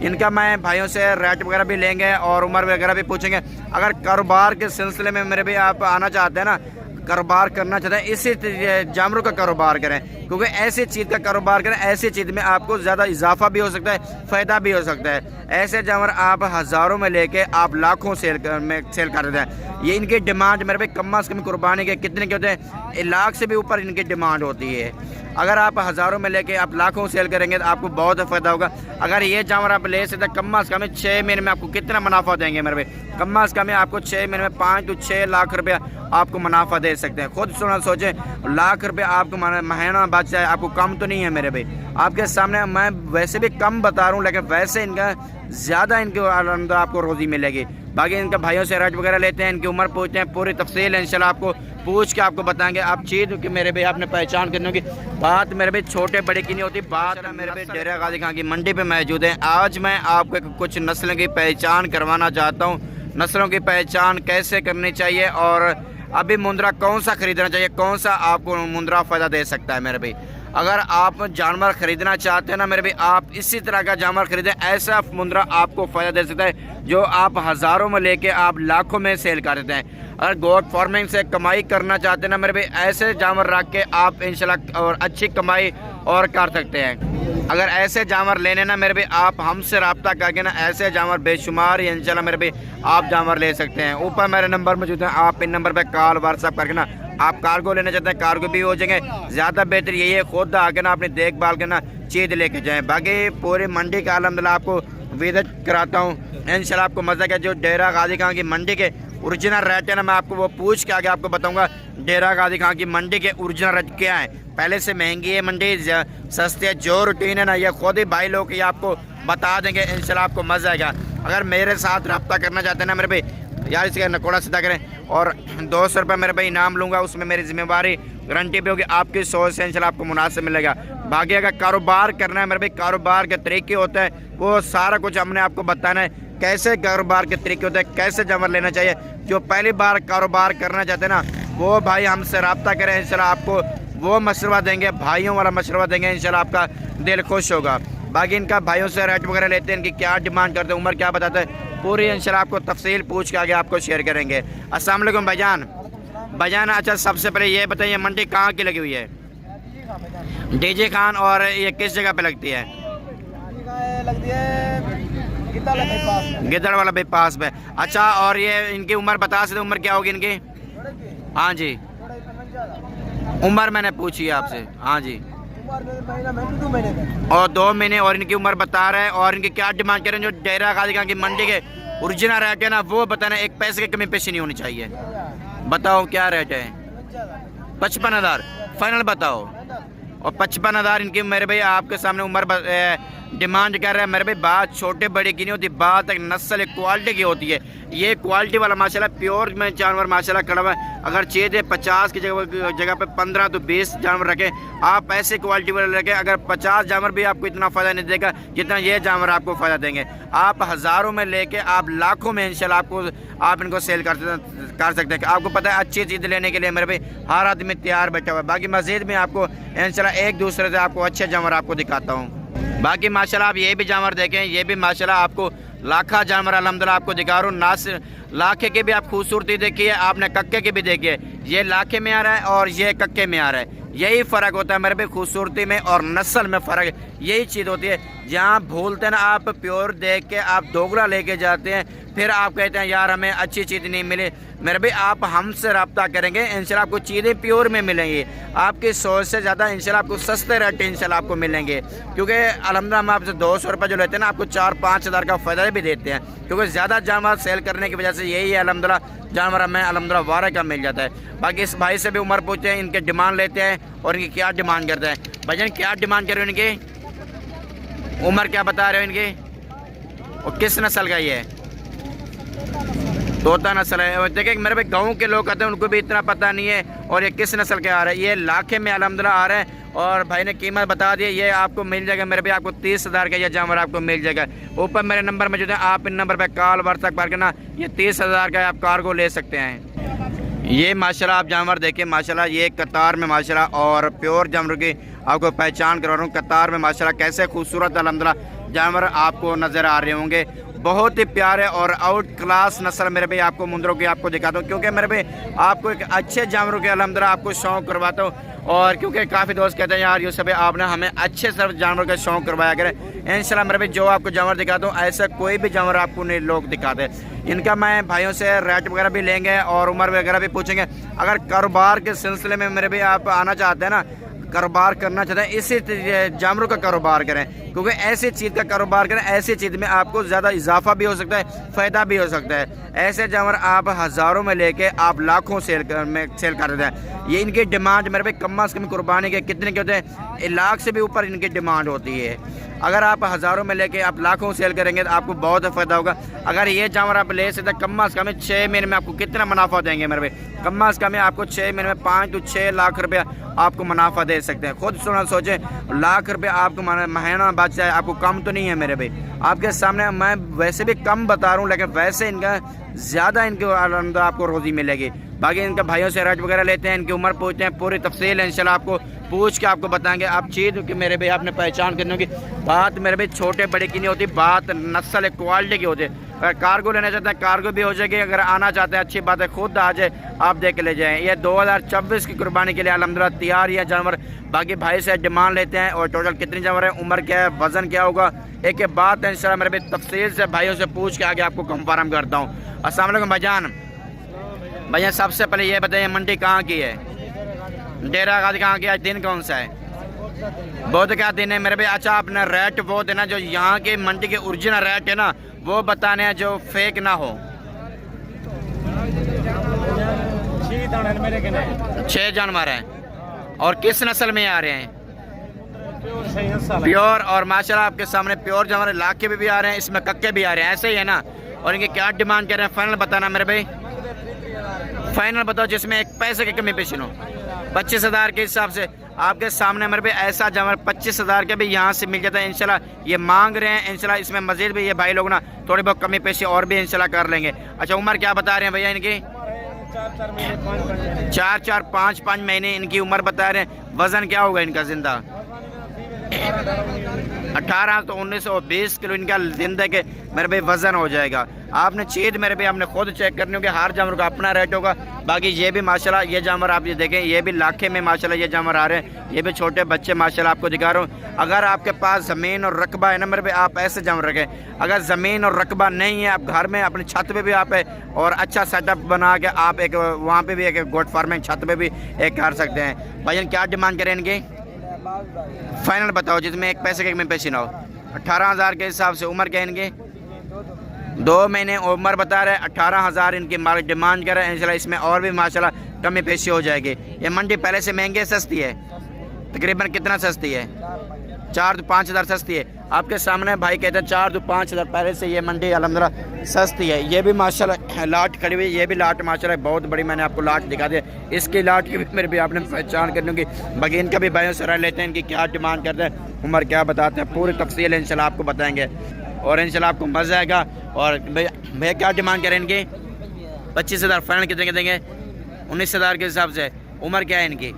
इनका मैं भाइयों से रेट वगैरह भी लेंगे और उम्र वगैरह भी पूछेंगे। अगर कारोबार के सिलसिले में मेरे भी आप आना चाहते हैं ना, कारोबार करना चाहते हैं, इसी जानवरों का कारोबार करें, क्योंकि ऐसी चीज़ का कारोबार करें, ऐसी चीज़ में आपको ज़्यादा इजाफा भी हो सकता है, फ़ायदा भी हो सकता है। ऐसे जानवर आप हज़ारों में लेके आप लाखों सेल कर देते हैं। ये इनकी डिमांड मेरे भाई कम से कम कुर्बानी के कितने के होते हैं, 1 लाख से भी ऊपर इनकी डिमांड होती है। अगर आप हज़ारों में लेके आप लाखों सेल करेंगे तो आपको बहुत फ़ायदा होगा। अगर ये जानवर आप ले सकते कम से कम 6 महीने में आपको कितना मुनाफा देंगे मेरे भाई, कम से कम आपको 6 महीने में 5 से 6 लाख रुपया आपको मुनाफा दे सकते हैं। खुद सुना सोचें, लाख रुपये आपको महीना बच जाए, आपको कम तो नहीं है मेरे भाई। आपके सामने मैं वैसे भी कम बता रहा हूँ, लेकिन वैसे इनका ज़्यादा इनके अंदर आपको रोज़ी मिलेगी। बाकी इनके भाइयों से रेट वगैरह लेते हैं, इनकी उम्र पूछते हैं, पूरी तफसील है इंशाल्लाह आपको पूछ के आपको बताएंगे। आप चीज़ कि मेरे भाई आपने पहचान करने की बात मेरे भाई छोटे बड़े की नहीं होती, बात मेरे भाई डेरा गाजी खान की मंडी पे मौजूद है। आज मैं आपको कुछ नस्लों की पहचान करवाना चाहता हूँ, नस्लों की पहचान कैसे करनी चाहिए और अभी मुंद्रा कौन सा खरीदना चाहिए, कौन सा आपको मुंद्रा फ़ायदा दे सकता है मेरे भाई। अगर आप जानवर ख़रीदना चाहते हैं ना मेरे भाई, आप इसी तरह का जानवर खरीदें, ऐसा मुंद्रा आपको फ़ायदा दे सकता है जो आप हज़ारों में लेके आप लाखों में सेल कर देते हैं। अगर गोट फार्मिंग से कमाई करना चाहते हैं ना मेरे भाई, ऐसे जानवर रख के आप इंशाल्लाह और अच्छी कमाई और कर सकते हैं। अगर ऐसे जानवर लेने ना मेरे भाई, आप हमसे रब्ता करके ना ऐसे जानवर बेशुमार इंशाल्लाह मेरे भाई आप जानवर ले सकते हैं। ऊपर मेरे नंबर मौजूद है, आप इन नंबर पर कॉल व्हाट्सअप करके ना आप कार्गो लेना चाहते हैं कार्गो भी हो जाएंगे। ज़्यादा बेहतर यही है खुद आके ना अपनी देखभाल करना चीज़ लेके जाएँ। बाकी पूरी मंडी का अल्हम्दुलिल्लाह आपको विजिट कराता हूँ इंशाल्लाह, आपको मज़ा क्या। जो डेरा गाजी खान की मंडी के ओरिजिनल रेट है ना, मैं आपको वो पूछ के आगे आपको बताऊंगा डेरा गाजी खान की मंडी के ओरिजिनल रेट क्या है। पहले से महंगी है मंडी, सस्ती है, जो रूटीन है ना ये खुद ही भाई लोग ये आपको बता देंगे इंशाल्लाह, आपको मज़ा आएगा। अगर मेरे साथ रब्ता करना चाहते हैं ना मेरे भाई, यार इसका नकोड़ा सीधा करें और 200 रुपये मेरे भाई इनाम लूँगा, उसमें मेरी जिम्मेवारी गारंटी भी होगी, आपकी सोच से इंशाल्लाह आपको मुनासिब मिलेगा। बाकी अगर कारोबार करना है मेरे भाई, कारोबार के तरीके होते हैं वो सारा कुछ हमने आपको बताना है, कैसे कारोबार के तरीके होते हैं, कैसे जानवर लेना चाहिए। जो पहली बार कारोबार करना चाहते हैं ना वो भाई हमसे रब्ता करें, इंशाल्लाह आपको वो मशवरा देंगे, भाइयों वाला मशवरा देंगे, इंशाल्लाह आपका दिल खुश होगा। बाकी इनका भाइयों से रेट वगैरह लेते हैं, इनकी क्या डिमांड करते हैं, उम्र क्या बताते हैं, पूरी इंशाल्लाह आपको तफसील पूछ के आगे आपको शेयर करेंगे। अस्सलाम वालेकुम भाईजान। भाईजान अच्छा सबसे पहले ये बताइए मंडी कहाँ की लगी हुई है? डीजे खान। और ये किस जगह पे लगती है? गिद्दड़ वाला बाईपास पे। अच्छा और ये इनकी उम्र बता सकते, उम्र क्या होगी इनकी? हाँ जी उम्र मैंने पूछी है आपसे। हाँ जी और 2 महीने और इनकी उम्र बता रहे हैं। और इनकी क्या डिमांड करें? जो डेरा गाजी खान की मंडी के ओरिजिनल रेट है ना वो बताना, एक पैसे की कमी पेशी नहीं होनी चाहिए। बताओ क्या रेट है? 55,000 फाइनल बताओ। और 55,000 इनकी मेरे भाई आपके सामने उम्र डिमांड कर रहे हैं मेरे भाई। बात छोटे बड़े की नहीं होती, बात एक नस्ल एक क्वालिटी की होती है। ये क्वालिटी वाला माशाल्लाह प्योर में जानवर माशाल्लाह खड़ा हुआ है। अगर चाहिए 50 की जगह पे 15 तो 20 जानवर रखें, आप ऐसे क्वालिटी वाले रखें। अगर 50 जानवर भी आपको इतना फ़ायदा नहीं देगा जितना ये जानवर आपको फ़ायदा देंगे। आप हज़ारों में लेके आप लाखों में इंशाल्लाह आप इनको सेल कर सकते हैं। आपको पता है अच्छी चीज़ लेने के लिए मेरे भाई हर आदमी तैयार बैठा हुआ है। बाकी मस्जिद में आपको इंशाल्लाह एक दूसरे से आपको अच्छे जानवर आपको दिखाता हूँ। बाकी माशाल्लाह आप ये भी जानवर देखें, ये भी माशाल्लाह आपको लाखा जानवर अल्हम्दुलिल्लाह आपको दिखा रहा हूँ। नास लाखे की भी आप खूबसूरती देखिए, आपने कक्के की भी देखिए। ये लाखे में आ रहा है और ये कक्के में आ रहा है, यही फ़र्क होता है मेरे भाई खूबसूरती में और नस्ल में फ़र्क, यही चीज़ होती है। जहाँ भूलते हैं ना आप प्योर देख के आप दोगला लेके जाते हैं, फिर आप कहते हैं यार हमें अच्छी चीज़ नहीं मिली। मेरे भाई आप हमसे रब्ता करेंगे इंशाल्लाह आपको चीज़ें प्योर में मिलेंगी। आपकी सोच से ज़्यादा इंशाल्लाह आपको सस्ते रेट इंशाल्लाह आपको मिलेंगे, क्योंकि अल्हम्दुलिल्लाह हम आपसे 200 रुपये जो लेते हैं ना आपको 4-5 हज़ार का फ़ायदा भी देते हैं, क्योंकि ज़्यादा जानवर सेल करने की वजह से यही है अल्हम्दुलिल्लाह जानवर हमें अल्हम्दुलिल्लाह वारा का मिल जाता है। बाकी इस भाई से भी उम्र पूछते हैं, इनके डिमांड लेते हैं और इनकी क्या डिमांड करते हैं। भाईजान क्या डिमांड कर रहे हो इनकी? उम्र क्या बता रहे हो इनकी? और किस नस्ल का ये है? तोता नस्ल है। देखिए मेरे भाई गाँव के लोग कहते हैं उनको भी इतना पता नहीं है। और ये किस नस्ल के आ रहे हैं? ये लाखे में अल्हम्दुलिल्लाह आ रहे हैं। और भाई ने कीमत बता दी, ये आपको मिल जाएगा मेरे भाई आपको 30,000 का ये जानवर आपको मिल जाएगा। ऊपर मेरे नंबर में जो है आप इन नंबर पर कॉल व्हाट्सएप करके ना ये 30,000 का आप कार्गो ले सकते हैं। ये माशाल्लाह आप जानवर देखिए, माशाल्लाह ये कतार में माशाल्लाह और प्योर जानवर की आपको पहचान करवा रहा हूँ। कतार में माशाल्लाह कैसे खूबसूरत अल्हम्दुलिल्लाह जानवर आपको नज़र आ रहे होंगे। बहुत ही प्यारे और आउट क्लास नस्ल मेरे भाई आपको मुंदरों की आपको दिखाता हूँ, क्योंकि मेरे भाई आपको एक अच्छे जानवरों के अल्हम्दुलिल्लाह आपको शौक़ करवाता हूँ। और क्योंकि काफ़ी दोस्त कहते हैं यार यूसुफ भाई आपने हमें अच्छे सब जानवर का शौक़ करवाया करें। इंशाल्लाह मेरे भाई जो आपको जानवर दिखाता हूँ ऐसा कोई भी जानवर आपको नहीं लोग दिखाते। इनका मैं भाइयों से रेट वगैरह भी लेंगे और उम्र वगैरह भी पूछेंगे। अगर कारोबार के सिलसिले में मेरे भाई आप आना चाहते हैं ना, कारोबार करना चाहते हैं, इसी जानवरों का कारोबार करें, क्योंकि ऐसी चीज़ का कारोबार करें ऐसी चीज़ में आपको ज़्यादा इजाफा भी हो सकता है, फ़ायदा भी हो सकता है। ऐसे जानवर आप हज़ारों में लेके आप लाखों सेल कर देते हैं। ये इनकी डिमांड मेरे भाई कम से कम कुर्बानी के कितने के होते हैं, 1 लाख से भी ऊपर इनकी डिमांड होती है। अगर आप हज़ारों में लेके आप लाखों सेल करेंगे तो आपको बहुत फ़ायदा होगा। अगर ये जानवर आप ले सकते कम से कम 6 महीने में आपको कितना मुनाफा देंगे मेरे भाई, कम से कम आपको 6 महीने में 5 to 6 लाख रुपया आपको मुनाफा दे सकते हैं। खुद सुना सोचें, लाख रुपये आपको महीना बच जाए, आपको कम तो नहीं है मेरे भाई। आपके सामने मैं वैसे भी कम बता रहा हूँ, लेकिन वैसे इनका ज़्यादा इनके अंदर आपको रोज़ी मिलेगी। बाकी इनके भाइयों से रेट वगैरह लेते हैं, इनकी उम्र पूछते हैं, पूरी तफसील है इंशाल्लाह आपको पूछ के आपको बताएंगे। आप चीज़ कि मेरे भाई आपने पहचान करने की बात मेरे भाई छोटे बड़े की नहीं होती, बात नस्ल क्वालिटी की होती है। अगर कार्गो लेना चाहते हैं कार्गो भी हो जाएगी, अगर आना चाहते हैं अच्छी बात है, खुद आ जाए आप देख के ले जाएँ। ये 2024 की कुर्बानी के लिए अल्हम्दुलिल्लाह तैयार है जानवर। बाकी भाई से डिमांड लेते हैं और टोटल कितने जानवर है, उम्र क्या है, वज़न क्या होगा, एक बात है इंशाल्लाह मेरे भाई तफसील से भाइयों से पूछ के आगे आपको कंफर्म करता हूँ। अस्सलाम वालेकुम भाईजान। भैया सबसे पहले ये बताइए मंडी कहाँ की है, डेरा गाजी कहाँ की, आज दिन कौन सा है, बहुत क्या दिन है मेरे भाई। अच्छा आपने रेट वो देना जो यहाँ के मंडी के ओरिजिनल रेट है ना, वो बताने हैं जो फेक ना हो। 6 जानवर हैं और किस नस्ल में आ रहे हैं, प्योर। और माशाल्लाह आपके सामने प्योर जानवर लाके भी आ रहे हैं, इसमें कक्के भी आ रहे हैं, ऐसे ही है ना। और इनकी क्या डिमांड कर रहे हैं, फाइनल बताना मेरे भाई, फाइनल बताओ जिसमें एक पैसे की कमी पेशी हो। 25,000 के हिसाब से आपके सामने मेरे भाई ऐसा जानवर 25,000 के भी यहाँ से मिल जाता है इंशाल्लाह। ये मांग रहे हैं इंशाल्लाह, इसमें मजीद भी ये भाई लोग ना थोड़ी बहुत कमी पेशी और भी इंशाल्लाह कर लेंगे। अच्छा उम्र क्या बता रहे हैं भैया इनकी, 4 5 महीने इनकी उम्र बता रहे हैं। वज़न क्या होगा इनका जिंदा, 18 तो 19 और 20 किलो इनका जिंदा के मेरे भाई वज़न हो जाएगा। आपने चीज़ मेरे भाई आपने खुद चेक करनी होगी, हर जानवर का अपना रेट होगा। बाकी ये भी माशाल्लाह ये जानवर आप ये देखें, ये भी लाखे में माशाल्लाह ये जानवर आ रहे हैं, ये भी छोटे बच्चे माशाल्लाह आपको दिखा रहा हूँ। अगर आपके पास ज़मीन और रकबा है ना मेरे भाई, आप ऐसे जानवर रखें। अगर ज़मीन और रकबा नहीं है, आप घर में अपनी छत पे भी आप है और अच्छा सेटअप बना के आप एक वहाँ पे भी एक गोट फार्मिंग छत पे भी एक कर सकते हैं। भाई क्या डिमांड करें इनकी, फाइनल बताओ जिसमें एक पैसे के में पेशी ना हो। 18,000 के हिसाब से उम्र क्या है इनकी, 2 महीने उम्र बता रहे हैं। 18,000 इनकी मालिक डिमांड कर रहे हैं इंशाल्लाह, इसमें और भी माशाल्लाह कमी पेशी हो जाएगी। ये मंडी पहले से महंगी सस्ती है, तकरीबन कितना सस्ती है, 4 to 5 हज़ार सस्ती है। आपके सामने भाई कहते हैं 4 to 5 हज़ार पहले से ये मंडी अल्हम्दुलिल्लाह सस्ती है। ये भी माशाल्लाह लाट खड़ी हुई, ये भी लाट माशाल्लाह बहुत बड़ी, मैंने आपको लाट दिखा दिया। इसकी लाट की भी मेरे भी आपने पहचान करनी होगी। बाकी इनका भी भाइयों से राय लेते हैं, इनकी क्या डिमांड करते हैं, उम्र क्या बताते हैं, पूरी तफसील इंशाल्लाह आपको बताएंगे और इंशाल्लाह आपको मज़ा आएगा। और भैया क्या डिमांड करें इनकी, 25,000 फाइनल कितने के देंगे, 19,000 के हिसाब से। उम्र क्या है इनकी,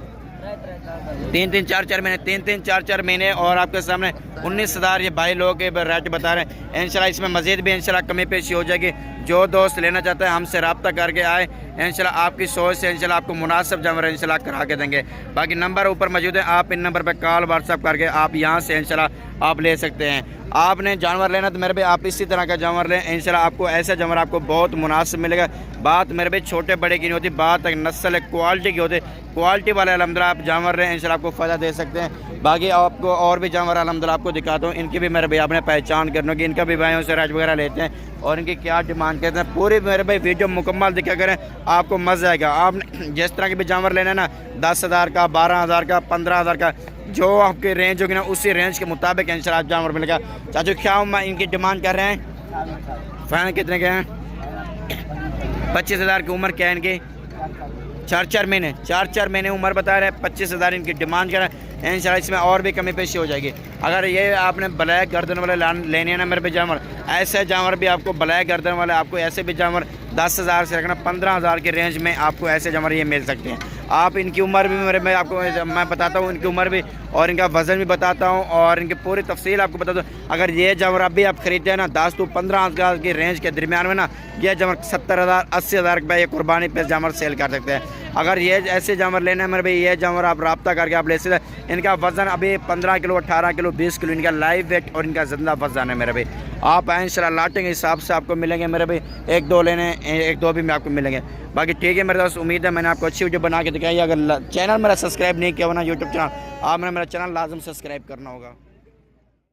3 4 महीने, 3 4 महीने। और आपके सामने 19,000 ये भाई लोग के रेट बता रहे हैं। इंशाल्लाह इसमें मज़ीद भी इंशाल्लाह कमी पेशी हो जाएगी। जो दोस्त लेना चाहते हैं हमसे रब्ता करके आए, इंशाल्लाह आपकी सोच से इंशाल्लाह आपको मुनासिब जानवर इंशाल्लाह करा के देंगे। बाकी नंबर ऊपर मौजूद है, आप इन नंबर पर कॉल व्हाट्सअप करके आप यहाँ से इंशाल्लाह आप ले सकते हैं। आपने जानवर लेना तो मेरे भाई आप इसी तरह का जानवर लें, इंशाल्लाह आपको ऐसा जानवर आपको बहुत मुनासिब मिलेगा। बात मेरे भाई छोटे बड़े की नहीं होती, बात एक नस्ल क्वालिटी की होती। क्वालिटी वाले अल्हम्दुलिल्लाह आप जानवर लें, इंशाल्लाह आपको फ़ायदा दे सकते हैं। बाकी आपको और भी जानवर अल्हम्दुलिल्लाह आपको दिखाता हूँ, इनकी भी मेरे भाई आपने पहचान करनी होगी। इनका भी भाइयों से रेट वगैरह लेते हैं और इनकी क्या डिमांड करते हैं, पूरी मेरे भाई वीडियो मुकम्मल दिखा करें, आपको मज़ा आएगा। आप जिस तरह के भी जानवर लेना ना, 10,000 का, 12,000 का, 15,000 का, जो आपकी रेंज होगी ना उसी रेंज के मुताबिक इंशाल्लाह जानवर मिलेगा। चाचू क्या इनकी डिमांड कर रहे हैं, फाइनल कितने के हैं, 25,000 की उम्र क्या है इनकी, 4 महीने, 4 महीने उम्र बता रहे हैं। 25,000 इनकी डिमांड कर रहे हैं। इंशाल्लाह इसमें और भी कमी पेशी हो जाएगी। अगर ये आपने ब्लैक गर्दन वाले लेने हैं ना मेरे पे जानवर, ऐसे जानवर भी आपको ब्लैक गर्दन वाले आपको ऐसे भी जानवर 10,000 से रखना 15,000 के रेंज में आपको ऐसे जानवर ये मिल सकते हैं। आप इनकी उम्र भी मैं आपको मैं बताता हूँ, इनकी उम्र भी और इनका वज़न भी बताता हूँ और इनकी पूरी तफसील आपको बताता हूँ। अगर ये जानवर अभी आप खरीदते हैं ना 10 to 15,000 की रेंज के दरमियान में ना, ये जानवर 70,000 80,000 रुपये ये कुर्बानी पे जानवर सेल कर सकते हैं। अगर ये ऐसे जानवर लेने हैं मेरे भाई, ये जानवर आप रब्ता करके आप ले सकते हैं। इनका वज़न अभी 15 किलो 18 किलो 20 किलो इनका लाइव वेट और इनका ज़िंदा वज़न है मेरे भाई। आप आए इंशाल्लाह लाटे के हिसाब से आपको मिलेंगे मेरे भाई, 1-2 लेने 1-2 भी में आपको मिलेंगे। बाकी ठीक है मेरे दोस्त, उम्मीद है मैंने आपको अच्छी वीडियो बना के दिखाई। अगर चैनल मेरा सब्सक्राइब नहीं किया हो ना यूट्यूब चैनल, आप मेरा चैनल लाजम सब्सक्राइब करना होगा।